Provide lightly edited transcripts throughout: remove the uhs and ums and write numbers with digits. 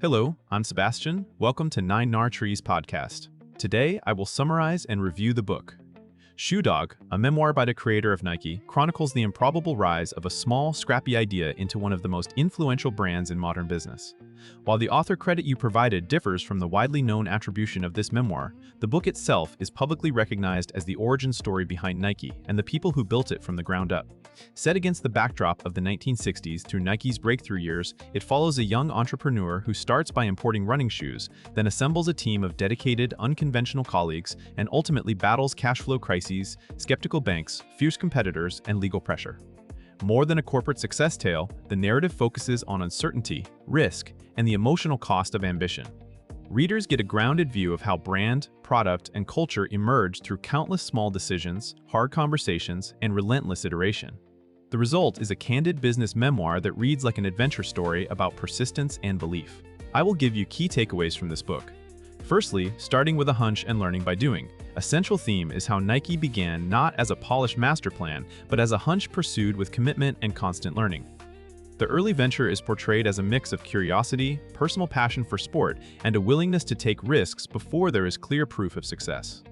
Hello, I'm Sebastian. Welcome to Nine Nar Trees podcast. Today, I will summarize and review the book. Shoe Dog, a memoir by the creator of Nike, chronicles the improbable rise of a small, scrappy idea into one of the most influential brands in modern business. While the author credit you provided differs from the widely known attribution of this memoir, the book itself is publicly recognized as the origin story behind Nike and the people who built it from the ground up. Set against the backdrop of the 1960s through Nike's breakthrough years, it follows a young entrepreneur who starts by importing running shoes, then assembles a team of dedicated, unconventional colleagues, and ultimately battles cash flow crises, skeptical banks, fierce competitors, and legal pressure. More than a corporate success tale, the narrative focuses on uncertainty, risk, and the emotional cost of ambition. Readers get a grounded view of how brand, product, and culture emerge through countless small decisions, hard conversations, and relentless iteration. The result is a candid business memoir that reads like an adventure story about persistence and belief. I will give you key takeaways from this book. Firstly, starting with a hunch and learning by doing. A central theme is how Nike began not as a polished master plan, but as a hunch pursued with commitment and constant learning. The early venture is portrayed as a mix of curiosity, personal passion for sport, and a willingness to take risks before there is clear proof of success.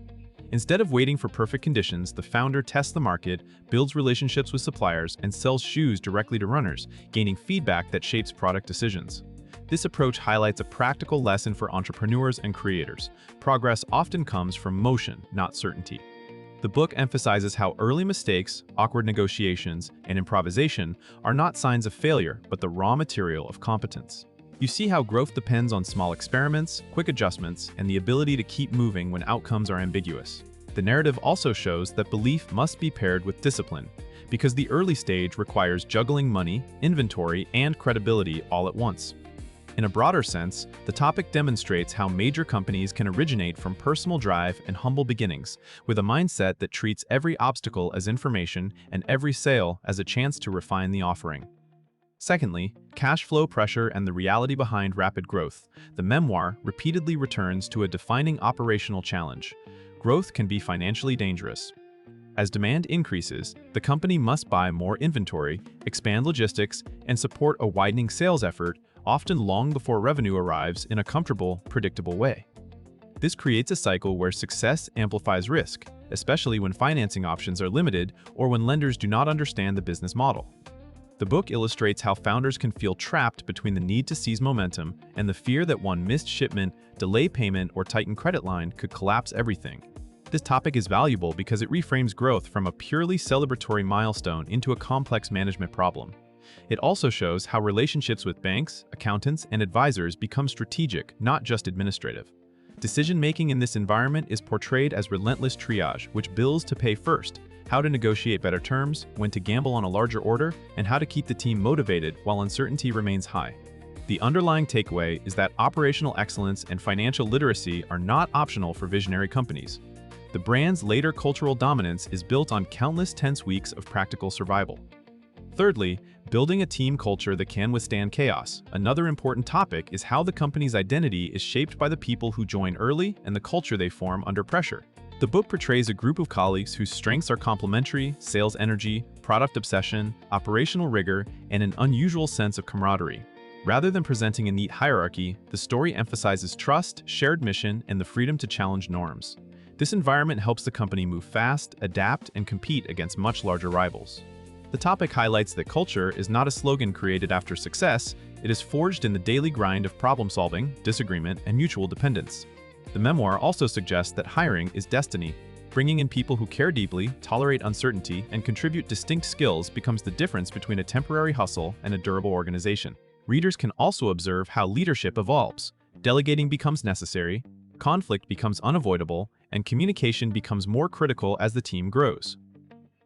Instead of waiting for perfect conditions, the founder tests the market, builds relationships with suppliers, and sells shoes directly to runners, gaining feedback that shapes product decisions. This approach highlights a practical lesson for entrepreneurs and creators. Progress often comes from motion, not certainty. The book emphasizes how early mistakes, awkward negotiations, and improvisation are not signs of failure, but the raw material of competence. You see how growth depends on small experiments, quick adjustments, and the ability to keep moving when outcomes are ambiguous. The narrative also shows that belief must be paired with discipline, because the early stage requires juggling money, inventory, and credibility all at once. In a broader sense, the topic demonstrates how major companies can originate from personal drive and humble beginnings, with a mindset that treats every obstacle as information and every sale as a chance to refine the offering. Secondly, cash flow pressure and the reality behind rapid growth. The memoir repeatedly returns to a defining operational challenge. Growth can be financially dangerous. As demand increases, the company must buy more inventory, expand logistics, and support a widening sales effort, often long before revenue arrives in a comfortable, predictable way. This creates a cycle where success amplifies risk, especially when financing options are limited or when lenders do not understand the business model. The book illustrates how founders can feel trapped between the need to seize momentum and the fear that one missed shipment, delay payment, or tightened credit line could collapse everything. This topic is valuable because it reframes growth from a purely celebratory milestone into a complex management problem. It also shows how relationships with banks, accountants, and advisors become strategic, not just administrative. Decision-making in this environment is portrayed as relentless triage, which bills to pay first, how to negotiate better terms, when to gamble on a larger order, and how to keep the team motivated while uncertainty remains high. The underlying takeaway is that operational excellence and financial literacy are not optional for visionary companies. The brand's later cultural dominance is built on countless tense weeks of practical survival. Thirdly, building a team culture that can withstand chaos. Another important topic is how the company's identity is shaped by the people who join early and the culture they form under pressure. The book portrays a group of colleagues whose strengths are complementary: sales energy, product obsession, operational rigor, and an unusual sense of camaraderie. Rather than presenting a neat hierarchy, the story emphasizes trust, shared mission, and the freedom to challenge norms. This environment helps the company move fast, adapt, and compete against much larger rivals. The topic highlights that culture is not a slogan created after success, it is forged in the daily grind of problem-solving, disagreement, and mutual dependence. The memoir also suggests that hiring is destiny. Bringing in people who care deeply, tolerate uncertainty, and contribute distinct skills becomes the difference between a temporary hustle and a durable organization. Readers can also observe how leadership evolves. Delegating becomes necessary, conflict becomes unavoidable, and communication becomes more critical as the team grows.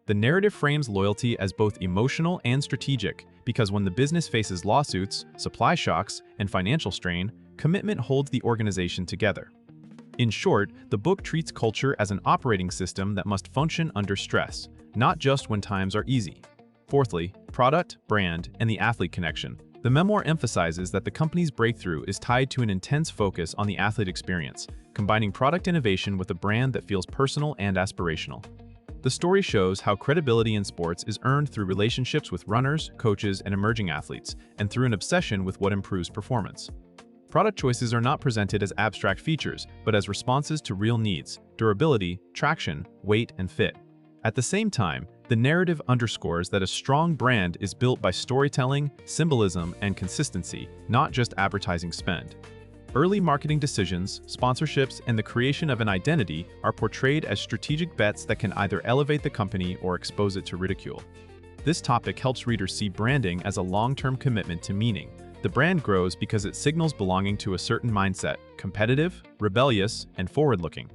The narrative frames loyalty as both emotional and strategic, because when the business faces lawsuits, supply shocks, and financial strain, commitment holds the organization together. In short, the book treats culture as an operating system that must function under stress, not just when times are easy. Fourthly, product, brand, and the athlete connection. The memoir emphasizes that the company's breakthrough is tied to an intense focus on the athlete experience, combining product innovation with a brand that feels personal and aspirational. The story shows how credibility in sports is earned through relationships with runners, coaches, and emerging athletes, and through an obsession with what improves performance. Product choices are not presented as abstract features, but as responses to real needs: durability, traction, weight, and fit. At the same time, the narrative underscores that a strong brand is built by storytelling, symbolism, and consistency, not just advertising spend. Early marketing decisions, sponsorships, and the creation of an identity are portrayed as strategic bets that can either elevate the company or expose it to ridicule. This topic helps readers see branding as a long-term commitment to meaning. The brand grows because it signals belonging to a certain mindset: competitive, rebellious, and forward-looking.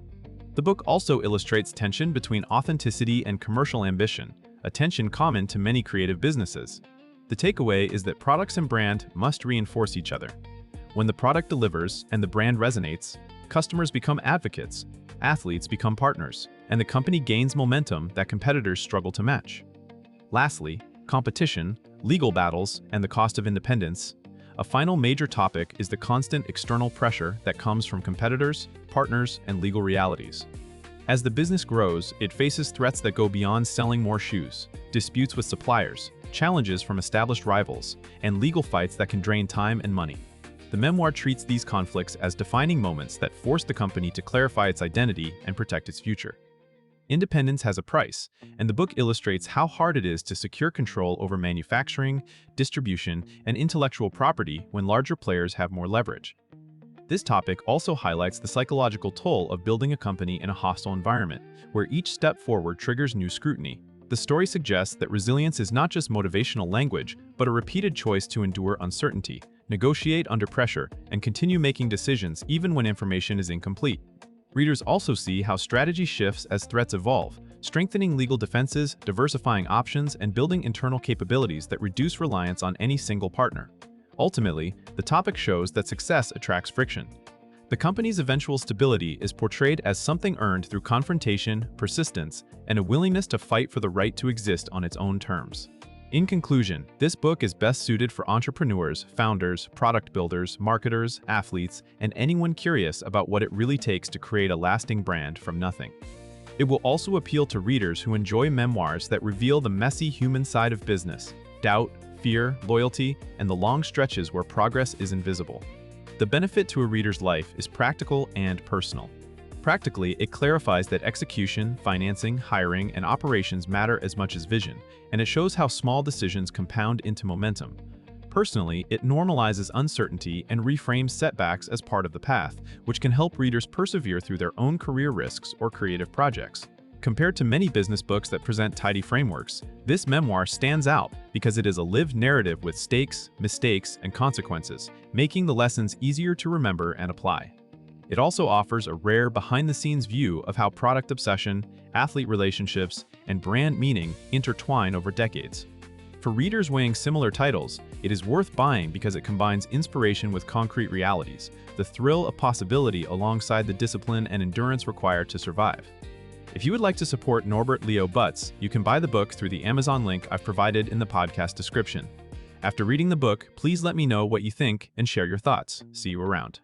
The book also illustrates tension between authenticity and commercial ambition, a tension common to many creative businesses. The takeaway is that products and brand must reinforce each other. When the product delivers and the brand resonates, customers become advocates, athletes become partners, and the company gains momentum that competitors struggle to match. Lastly, competition, legal battles, and the cost of independence. A final major topic is the constant external pressure that comes from competitors, partners, and legal realities. As the business grows, it faces threats that go beyond selling more shoes, disputes with suppliers, challenges from established rivals, and legal fights that can drain time and money. The memoir treats these conflicts as defining moments that force the company to clarify its identity and protect its future. Independence has a price, and the book illustrates how hard it is to secure control over manufacturing, distribution, and intellectual property when larger players have more leverage. This topic also highlights the psychological toll of building a company in a hostile environment, where each step forward triggers new scrutiny. The story suggests that resilience is not just motivational language, but a repeated choice to endure uncertainty, negotiate under pressure, and continue making decisions even when information is incomplete. Readers also see how strategy shifts as threats evolve, strengthening legal defenses, diversifying options, and building internal capabilities that reduce reliance on any single partner. Ultimately, the topic shows that success attracts friction. The company's eventual stability is portrayed as something earned through confrontation, persistence, and a willingness to fight for the right to exist on its own terms. In conclusion, this book is best suited for entrepreneurs, founders, product builders, marketers, athletes, and anyone curious about what it really takes to create a lasting brand from nothing. It will also appeal to readers who enjoy memoirs that reveal the messy human side of business: doubt, fear, loyalty, and the long stretches where progress is invisible. The benefit to a reader's life is practical and personal. Practically, it clarifies that execution, financing, hiring, and operations matter as much as vision, and it shows how small decisions compound into momentum. Personally, it normalizes uncertainty and reframes setbacks as part of the path, which can help readers persevere through their own career risks or creative projects. Compared to many business books that present tidy frameworks, this memoir stands out because it is a lived narrative with stakes, mistakes, and consequences, making the lessons easier to remember and apply. It also offers a rare behind-the-scenes view of how product obsession, athlete relationships, and brand meaning intertwine over decades. For readers weighing similar titles, it is worth buying because it combines inspiration with concrete realities, the thrill of possibility alongside the discipline and endurance required to survive. If you would like to support Norbert Leo Butz, you can buy the book through the Amazon link I've provided in the podcast description. After reading the book, please let me know what you think and share your thoughts. See you around.